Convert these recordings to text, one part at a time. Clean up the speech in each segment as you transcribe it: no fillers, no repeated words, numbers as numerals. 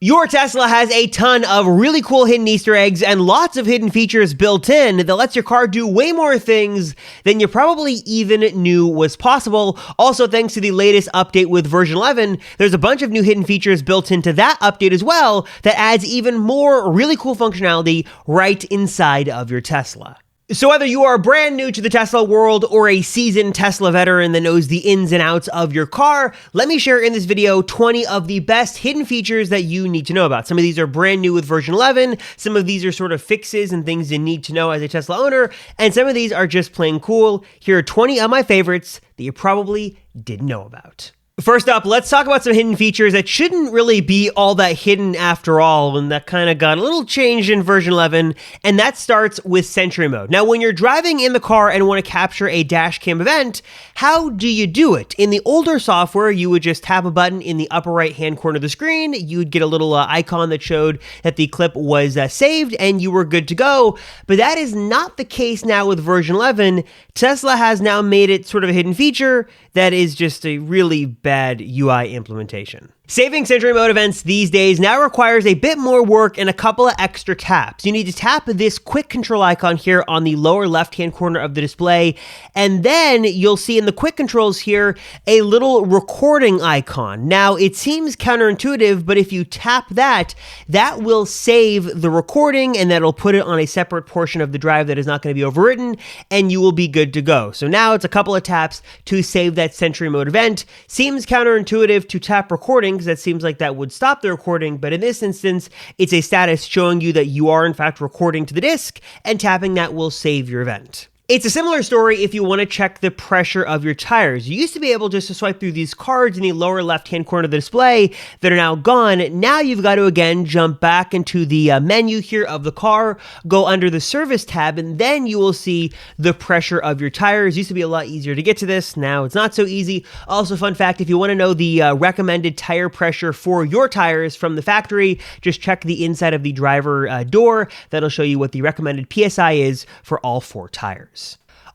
Your Tesla has a ton of really cool hidden Easter eggs and lots of hidden features built in that lets your car do way more things than you probably even knew was possible. Also, thanks to the latest update with version 11, there's a bunch of new hidden features built into that update as well that adds even more really cool functionality right inside of your Tesla. So whether you are brand new to the Tesla world or a seasoned Tesla veteran that knows the ins and outs of your car, let me share in this video 20 of the best hidden features that you need to know about. Some of these are brand new with version 11, some of these are sort of fixes and things you need to know as a Tesla owner, and some of these are just plain cool. Here are 20 of my favorites that you probably didn't know about. First up, let's talk about some hidden features that shouldn't really be all that hidden after all, and that kind of got a little changed in version 11, and that starts with Sentry Mode. Now, when you're driving in the car and want to capture a Dashcam event, how do you do it? In the older software, you would just tap a button in the upper right-hand corner of the screen, you'd get a little icon that showed that the clip was saved, and you were good to go, but that is not the case now with version 11. Tesla has now made it sort of a hidden feature that is just a really bad UI implementation. Saving Sentry Mode events these days now requires a bit more work and a couple of extra taps. You need to tap this quick control icon here on the lower left-hand corner of the display, and then you'll see in the quick controls here a little recording icon. Now, it seems counterintuitive, but if you tap that, that will save the recording, and that'll put it on a separate portion of the drive that is not going to be overwritten, and you will be good to go. So now it's a couple of taps to save that Sentry Mode event. Seems counterintuitive to tap recording, because that seems like that would stop the recording, but in this instance, it's a status showing you that you are in fact recording to the disk, and tapping that will save your event. It's a similar story if you want to check the pressure of your tires. You used to be able just to swipe through these cards in the lower left-hand corner of the display that are now gone. Now you've got to again jump back into the menu here of the car, go under the service tab, and then you will see the pressure of your tires. Used to be a lot easier to get to this. Now it's not so easy. Also, fun fact, if you want to know the recommended tire pressure for your tires from the factory, just check the inside of the driver door. That'll show you what the recommended PSI is for all 4 tires.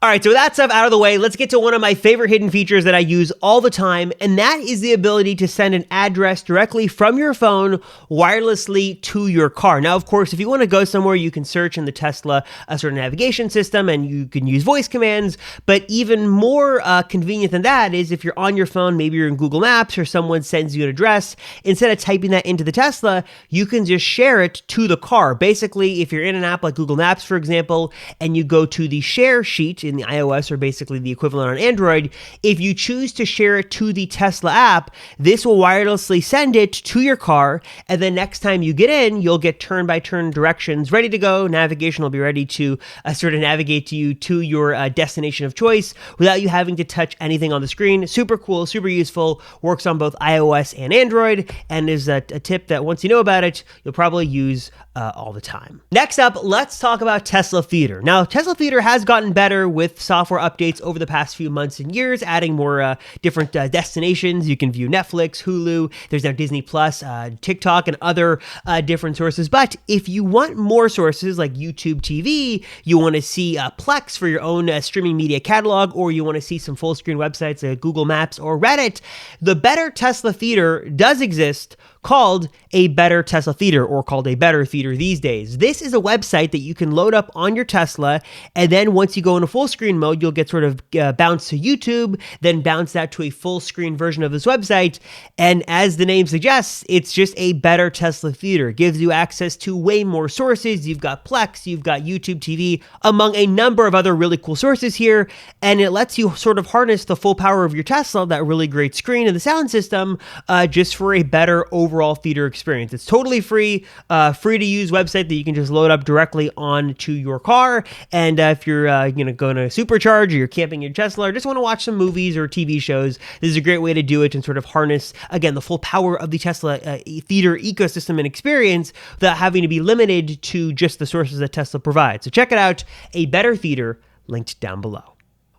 All right, so with that stuff out of the way, let's get to one of my favorite hidden features that I use all the time, and that is the ability to send an address directly from your phone wirelessly to your car. Now, of course, if you want to go somewhere, you can search in the Tesla a certain navigation system, and you can use voice commands, but even more convenient than that is if you're on your phone, maybe you're in Google Maps, or someone sends you an address, instead of typing that into the Tesla, you can just share it to the car. Basically, if you're in an app like Google Maps, for example, and you go to the share sheet in the iOS, or basically the equivalent on Android, if you choose to share it to the Tesla app, this will wirelessly send it to your car, and then next time you get in, you'll get turn-by-turn directions ready to go. Navigation will be ready to sort of navigate you to your destination of choice without you having to touch anything on the screen. Super cool, super useful, works on both iOS and Android, and is a tip that once you know about it, you'll probably use all the time. Next up, let's talk about Tesla Theater. Now, Tesla Theater has gotten better with software updates over the past few months and years, adding more different destinations. You can view Netflix, Hulu, there's now Disney Plus, TikTok, and other different sources. But if you want more sources like YouTube TV, you want to see Plex for your own streaming media catalog, or you want to see some full screen websites like Google Maps or Reddit, the Better Tesla Theater does exist, called a Better Tesla Theater, or called a Better Theater these days. This is a website that you can load up on your Tesla, and then once you go into full screen mode, you'll get sort of bounced to YouTube, then bounce that to a full screen version of this website, and as the name suggests, it's just a Better Tesla Theater. It gives you access to way more sources. You've got Plex, you've got YouTube TV, among a number of other really cool sources here, and it lets you sort of harness the full power of your Tesla, that really great screen and the sound system, just for a better overall theater experience. It's totally free, free to use website that you can just load up directly onto your car. And if you're going to supercharge, or you're camping your Tesla, or just want to watch some movies or TV shows, this is a great way to do it and sort of harness, again, the full power of the Tesla theater ecosystem and experience without having to be limited to just the sources that Tesla provides. So check it out, a Better Theater, linked down below.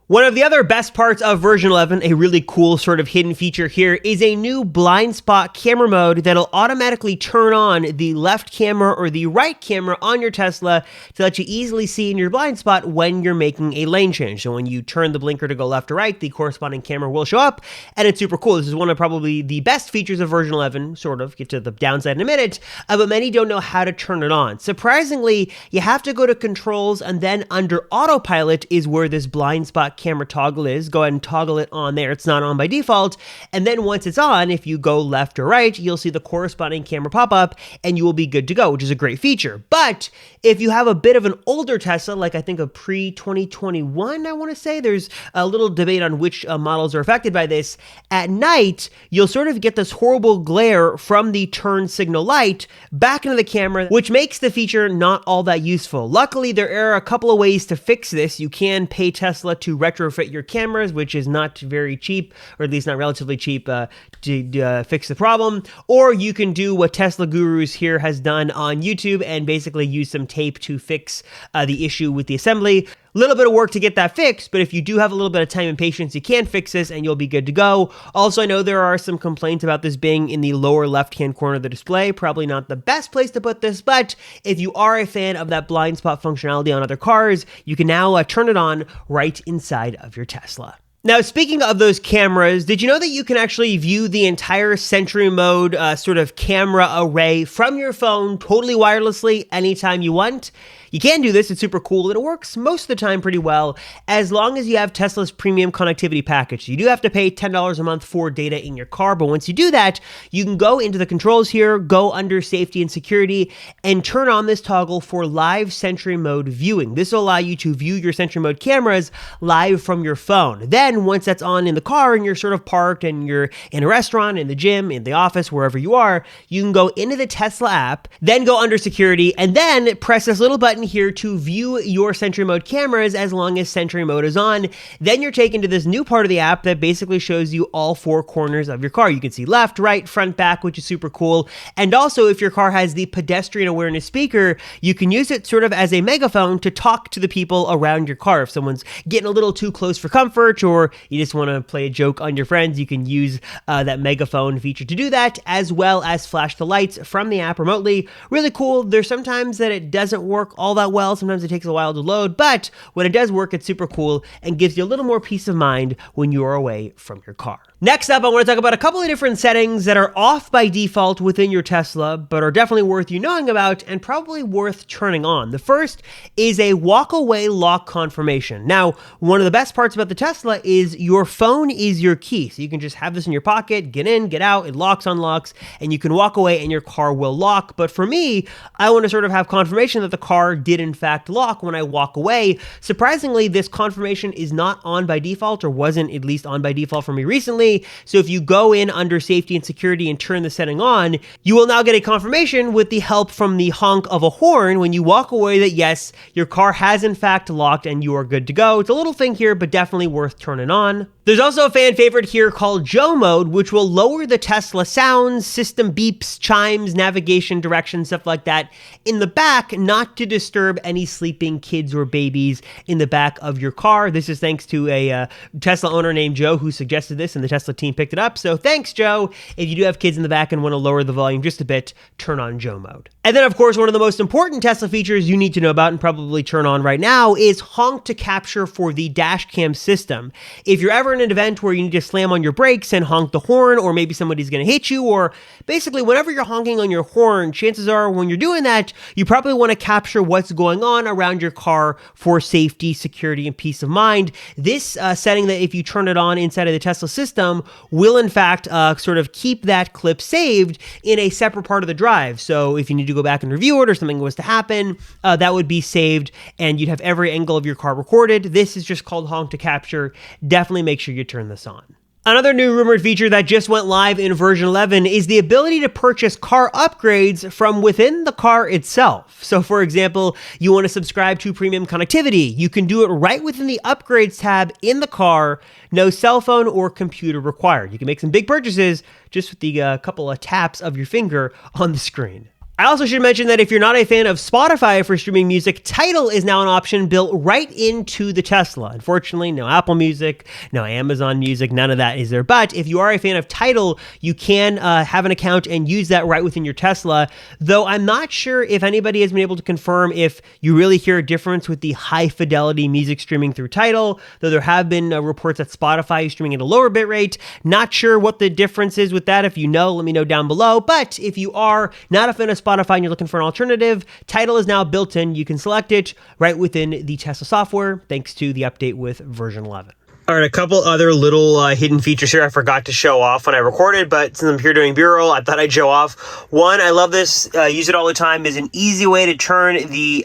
One of the other best parts of version 11, a really cool sort of hidden feature here, is a new blind spot camera mode that'll automatically turn on the left camera or the right camera on your Tesla to let you easily see in your blind spot when you're making a lane change. So when you turn the blinker to go left or right, the corresponding camera will show up, and it's super cool. This is one of probably the best features of version 11, sort of, get to the downside in a minute, but many don't know how to turn it on. Surprisingly, you have to go to controls, and then under autopilot is where this blind spot camera toggle is. Go ahead and toggle it on there. It's not on by default. And then once it's on, if you go left or right, you'll see the corresponding camera pop up and you will be good to go, which is a great feature. But if you have a bit of an older Tesla, like I think a pre-2021, I want to say, there's a little debate on which models are affected by this. At night, you'll sort of get this horrible glare from the turn signal light back into the camera, which makes the feature not all that useful. Luckily, there are a couple of ways to fix this. You can pay Tesla to retrofit your cameras, which is not very cheap, or at least not relatively cheap, to fix the problem. Or you can do what Tesla Gurus here has done on YouTube and basically use some tape to fix the issue with the assembly. Little bit of work to get that fixed, but if you do have a little bit of time and patience, you can fix this and you'll be good to go. Also, I know there are some complaints about this being in the lower left-hand corner of the display. Probably not the best place to put this, but if you are a fan of that blind spot functionality on other cars, you can now turn it on right inside of your Tesla. Now, speaking of those cameras, did you know that you can actually view the entire Sentry Mode sort of camera array from your phone totally wirelessly anytime you want? You can do this, it's super cool, and it works most of the time pretty well as long as you have Tesla's premium connectivity package. You do have to pay $10 a month for data in your car, but once you do that, you can go into the controls here, go under safety and security, and turn on this toggle for live Sentry Mode viewing. This will allow you to view your Sentry Mode cameras live from your phone. Then, once that's on in the car and you're sort of parked and you're in a restaurant, in the gym, in the office, wherever you are, you can go into the Tesla app, then go under security, and then press this little button here to view your Sentry Mode cameras as long as Sentry Mode is on. Then you're taken to this new part of the app that basically shows you all four corners of your car. You can see left, right, front, back, which is super cool. And also, if your car has the pedestrian awareness speaker, you can use it sort of as a megaphone to talk to the people around your car. If someone's getting a little too close for comfort, or you just want to play a joke on your friends, you can use that megaphone feature to do that, as well as flash the lights from the app remotely. Really cool. There's sometimes that it doesn't work all that well. Sometimes it takes a while to load, but when it does work, it's super cool and gives you a little more peace of mind when you are away from your car. Next up, I want to talk about a couple of different settings that are off by default within your Tesla, but are definitely worth you knowing about and probably worth turning on. The first is a walk-away lock confirmation. Now, one of the best parts about the Tesla is your phone is your key. So you can just have this in your pocket, get in, get out, it locks, unlocks, and you can walk away and your car will lock. But for me, I want to sort of have confirmation that the car did in fact lock when I walk away. Surprisingly, this confirmation is not on by default, or wasn't at least on by default for me recently. So if you go in under safety and security and turn the setting on, you will now get a confirmation with the help from the honk of a horn when you walk away that yes, your car has in fact locked and you are good to go. It's a little thing here, but definitely worth turning on. There's also a fan favorite here called Joe Mode, which will lower the Tesla sounds, system beeps, chimes, navigation, direction, stuff like that in the back, not to disturb any sleeping kids or babies in the back of your car. This is thanks to a Tesla owner named Joe who suggested this, and the Tesla team picked it up. So thanks, Joe. If you do have kids in the back and want to lower the volume just a bit, turn on Joe Mode. And then, of course, one of the most important Tesla features you need to know about and probably turn on right now is honk to capture for the Dashcam system. If you're ever in an event where you need to slam on your brakes and honk the horn, or maybe somebody's going to hit you, or basically whenever you're honking on your horn, chances are when you're doing that, you probably want to capture what's going on around your car for safety, security, and peace of mind. This setting that if you turn it on inside of the Tesla system will in fact sort of keep that clip saved in a separate part of the drive. So if you need to go back and review it or something was to happen, that would be saved and you'd have every angle of your car recorded. This is just called honk to capture. Definitely make sure you turn this on. Another new rumored feature that just went live in version 11 is the ability to purchase car upgrades from within the car itself. So for example, you want to subscribe to premium connectivity. You can do it right within the upgrades tab in the car. No cell phone or computer required. You can make some big purchases just with the couple of taps of your finger on the screen. I also should mention that if you're not a fan of Spotify for streaming music, Tidal is now an option built right into the Tesla. Unfortunately, no Apple Music, no Amazon Music, none of that is there. But if you are a fan of Tidal, you can have an account and use that right within your Tesla, though I'm not sure if anybody has been able to confirm if you really hear a difference with the high fidelity music streaming through Tidal, though there have been reports that Spotify is streaming at a lower bit rate. Not sure what the difference is with that. If you know, let me know down below. But if you are not a fan of Spotify and you're looking for an alternative, Tidal is now built in. You can select it right within the Tesla software, thanks to the update with version 11. All right, a couple other little hidden features here I forgot to show off when I recorded, but since I'm here doing B-roll, I thought I'd show off. One, I love this, use it all the time, is an easy way to turn the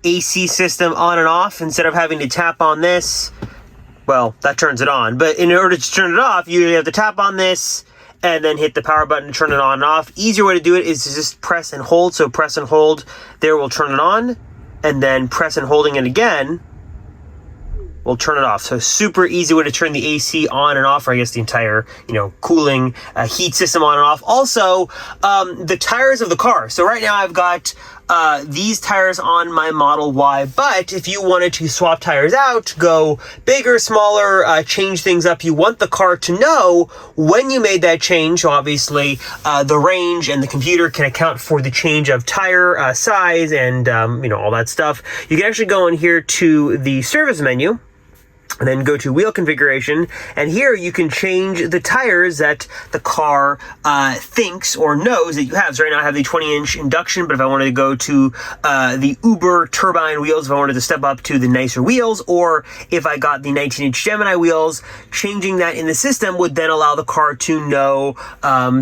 AC system on and off instead of having to tap on this. Well, that turns it on, but in order to turn it off, you have to tap on this and then hit the power button to turn it on and off. Easier way to do it is to just press and hold. So press and hold there will turn it on, and then press and holding it again will turn it off. So super easy way to turn the AC on and off, or I guess the entire, cooling heat system on and off. Also, the tires of the car. So right now I've got these tires on my Model Y, but if you wanted to swap tires out, go bigger, smaller, change things up, you want the car to know when you made that change. So obviously, the range and the computer can account for the change of tire size and, all that stuff. You can actually go in here to the service menu, and then go to wheel configuration, and here you can change the tires that the car thinks or knows that you have. So right now I have the 20-inch induction, but if I wanted to go to the Uber turbine wheels, if I wanted to step up to the nicer wheels, or if I got the 19-inch Gemini wheels, changing that in the system would then allow the car to know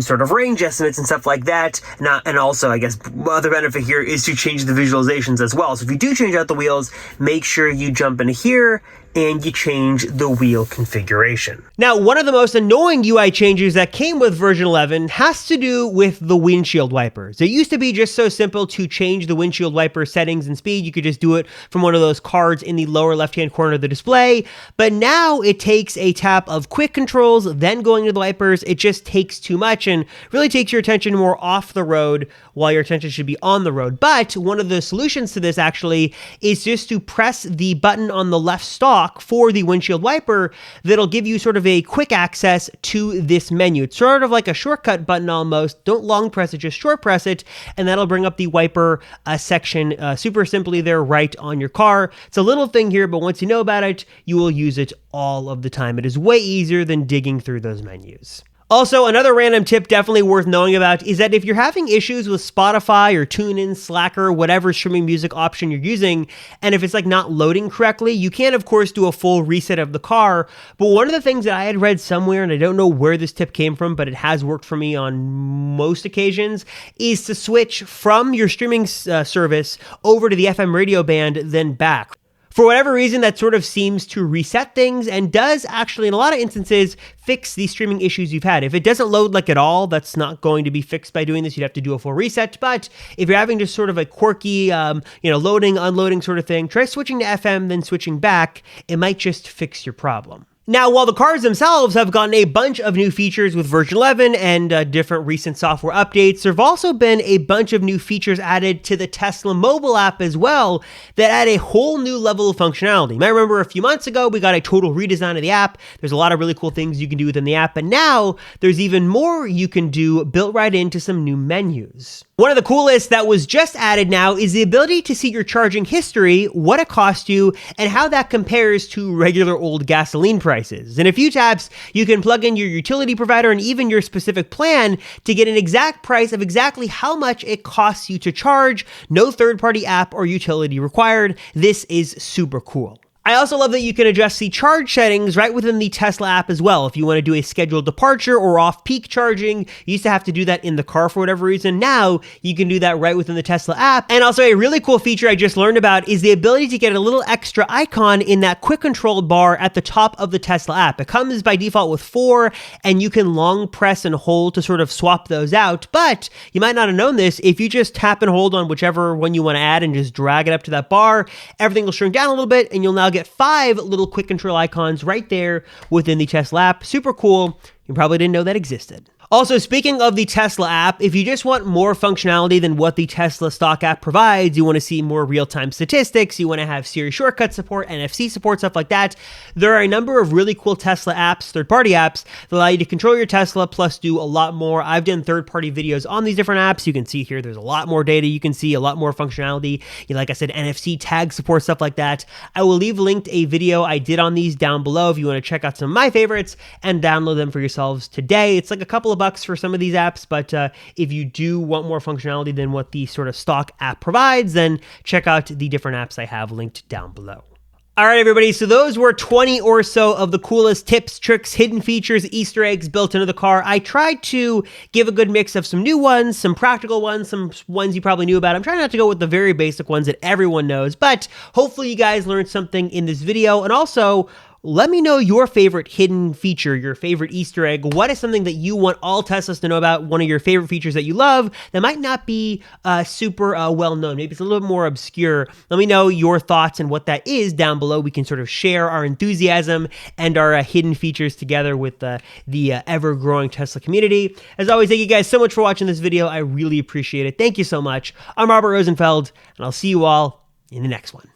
sort of range estimates and stuff like that. And also, I guess, other benefit here is to change the visualizations as well. So if you do change out the wheels, make sure you jump into here and you change the wheel configuration. Now, one of the most annoying UI changes that came with version 11 has to do with the windshield wipers. It used to be just so simple to change the windshield wiper settings and speed. You could just do it from one of those cards in the lower left-hand corner of the display. But now it takes a tap of quick controls, then going to the wipers. It just takes too much and really takes your attention more off the road while your attention should be on the road. But one of the solutions to this actually is just to press the button on the left stalk for the windshield wiper that'll give you sort of a quick access to this menu. It's sort of like a shortcut button almost. Don't long press it, just short press it, and that'll bring up the wiper section super simply there right on your car. It's a little thing here, but once you know about it, you will use it all of the time. It is way easier than digging through those menus. Also, another random tip definitely worth knowing about is that if you're having issues with Spotify or TuneIn, Slacker, whatever streaming music option you're using, and if it's not loading correctly, you can of course do a full reset of the car. But one of the things that I had read somewhere, and I don't know where this tip came from, but it has worked for me on most occasions, is to switch from your streaming service over to the FM radio band, then back. For whatever reason, that sort of seems to reset things and does actually, in a lot of instances, fix the streaming issues you've had. If it doesn't load at all, that's not going to be fixed by doing this. You'd have to do a full reset. But if you're having just sort of a quirky, loading, unloading sort of thing, try switching to FM, then switching back. It might just fix your problem. Now, while the cars themselves have gotten a bunch of new features with version 11 and different recent software updates, there have also been a bunch of new features added to the Tesla mobile app as well that add a whole new level of functionality. You might remember a few months ago, we got a total redesign of the app. There's a lot of really cool things you can do within the app, but now there's even more you can do built right into some new menus. One of the coolest that was just added now is the ability to see your charging history, what it cost you, and how that compares to regular old gasoline prices. In a few taps, you can plug in your utility provider and even your specific plan to get an exact price of exactly how much it costs you to charge. No third-party app or utility required. This is super cool. I also love that you can adjust the charge settings right within the Tesla app as well. If you want to do a scheduled departure or off-peak charging, you used to have to do that in the car for whatever reason. Now you can do that right within the Tesla app. And also a really cool feature I just learned about is the ability to get a little extra icon in that quick control bar at the top of the Tesla app. It comes by default with 4, and you can long press and hold to sort of swap those out. But you might not have known this. If you just tap and hold on whichever one you want to add and just drag it up to that bar, everything will shrink down a little bit, and you'll now get 5 little quick control icons right there within the Tesla app. Super cool. You probably didn't know that existed. Also, speaking of the Tesla app, if you just want more functionality than what the Tesla stock app provides, you want to see more real-time statistics, you want to have Siri shortcut support, NFC support, stuff like that, there are a number of really cool Tesla apps, third-party apps, that allow you to control your Tesla, plus do a lot more. I've done third-party videos on these different apps. You can see here there's a lot more data. You can see a lot more functionality. Like I said, NFC tag support, stuff like that. I will leave linked a video I did on these down below if you want to check out some of my favorites and download them for yourselves today. It's like a couple of bucks for some of these apps, but if you do want more functionality than what the sort of stock app provides, then check out the different apps I have linked down below. All right, everybody, so those were 20 or so of the coolest tips, tricks, hidden features, Easter eggs built into the car. I tried to give a good mix of some new ones, some practical ones, some ones you probably knew about. I'm trying not to go with the very basic ones that everyone knows, but hopefully you guys learned something in this video. And also, let me know your favorite hidden feature, your favorite Easter egg. What is something that you want all Teslas to know about? One of your favorite features that you love that might not be super well known. Maybe it's a little bit more obscure. Let me know your thoughts and what that is down below. We can sort of share our enthusiasm and our hidden features together with the ever-growing Tesla community. As always, thank you guys so much for watching this video. I really appreciate it. Thank you so much. I'm Robert Rosenfeld, and I'll see you all in the next one.